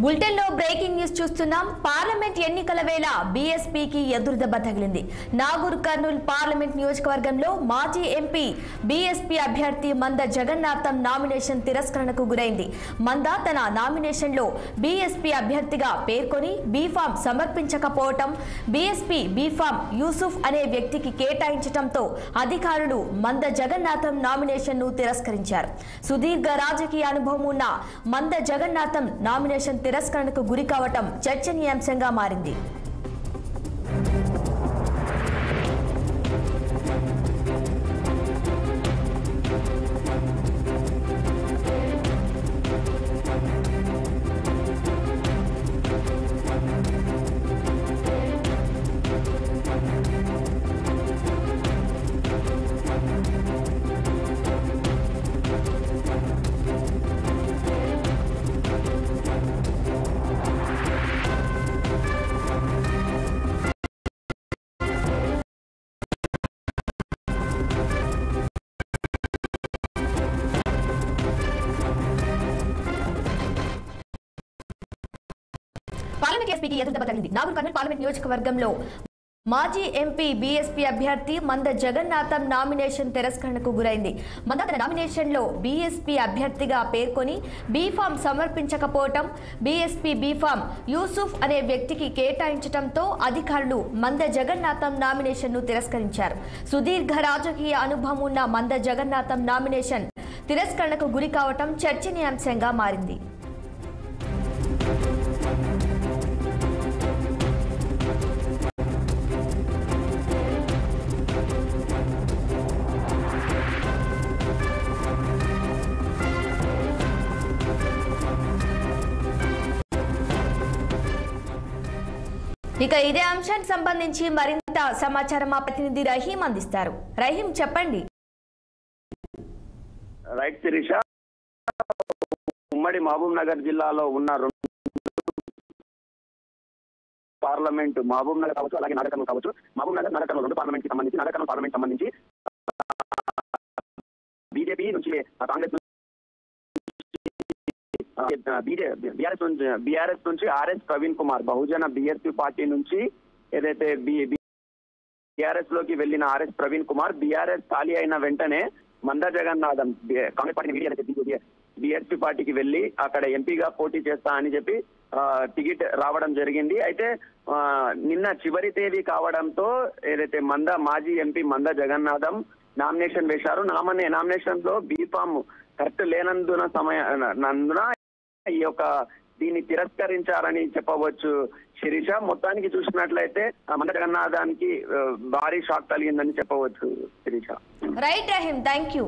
బులెటిన్లో breaking news చూస్తున్నాం. Parliament ఎన్నికల వేళ బీఎస్పీకి ఎదురుదెబ్బ తగిలింది. నాగూర్ కర్నూల్ పార్లమెంట్ నియోజకవర్గంలో మాజీ ఎంపీ బీఎస్పీ అభ్యర్థి మంద జగన్నాథం నామినేషన్ తిరస్కరణకు గురైంది. మంద తన నామినేషన్లో బీఎస్పీ అభ్యర్థిగా పేర్కొని బీఫామ్ సమర్పించకపోవటం, బీఎస్పీ బీఫామ్ యూసుఫ్ అనే వ్యక్తికి కేటాయించడంతో అధికారులు మంద జగన్నాథం నామినేషన్ ను తిరస్కరించారు. సుదీర్ఘ రాజకీయ అనుభవం ఉన్న మంద జగన్నాథం నామినేషన్ తిరస్కరణకు గురి కావటం చర్చనీయాంశంగా మారింది. పార్లమెంట్ ఎస్పీకి ఎదురుదెబ్బ తగిలింది. నాగూర్ కర్నూల్ పార్లమెంట్ నియోజకవర్గంలో మాజీ ఎంపీ బీఎస్పీ అభ్యర్థి మంద జగన్నాథం నామినేషన్ తిరస్కరణకు గురైంది. మంద తన నామినేషన్లో బీఎస్పీ అభ్యర్థిగా పేర్కొని బీఫామ్ సమర్పించకపోవటం, బీఎస్పీ బీఫామ్ యూసుఫ్ అనే వ్యక్తికి కేటాయించడంతో అధికారులు మంద జగన్నాథం నామినేషన్ ను తిరస్కరించారు. సుదీర్ఘ రాజకీయ అనుభవం ఉన్న మంద జగన్నాథం నామినేషన్ తిరస్కరణకు గురి కావటం చర్చనీయాంశంగా మారింది. ఇక ఇదే అంశానికి సంబంధించి మరింత సమాచారం మా ప్రతినిధి రహీం అందిస్తారు. రహీం, చెప్పండి. రైట్ శిరీష, ఉమ్మడి మహబూబ్ నగర్ జిల్లాలో ఉన్న పార్లమెంట్ మహబూబ్ నగర్ కావచ్చు, అలాగే నాగర్కర్నూల్ కావచ్చు. మహబూబ్ నగర్, నాగర్కర్నూల్ రెండు పార్లమెంట్ కి సంబంధించి, నాగర్కర్నూల్ పార్లమెంట్ సంబంధించి బీజేపీ నుంచి కాంగ్రెస్ బీఆర్ఎస్ నుంచి ఆర్ఎస్ ప్రవీణ్ కుమార్, బహుజన బీఎస్పీ పార్టీ నుంచి ఏదైతే బీఆర్ఎస్ లోకి వెళ్లిన ఆర్ఎస్ ప్రవీణ్ కుమార్ బీఆర్ఎస్ ఖాళీ అయిన వెంటనే మంద జగన్నాథం కాంగ్రెస్ పార్టీ బీఎస్పీ పార్టీకి వెళ్లి అక్కడ ఎంపీగా పోటీ చేస్తా అని చెప్పి టికెట్ రావడం జరిగింది. అయితే నిన్న చివరి తేదీ కావడంతో ఏదైతే మాజీ ఎంపీ మంద జగన్నాథం నామినేషన్ వేశారు. నామినేషన్ లో బీఫామ్ కరెక్ట్ లేనందున ఈ యొక్క దీన్ని తిరస్కరించారని చెప్పవచ్చు. శిరీష, మొత్తానికి చూసినట్లయితే మంద జగన్నాథానికి భారీ షాక్ కలిగిందని చెప్పవచ్చు. Sirisha. Right Rahim, thank you.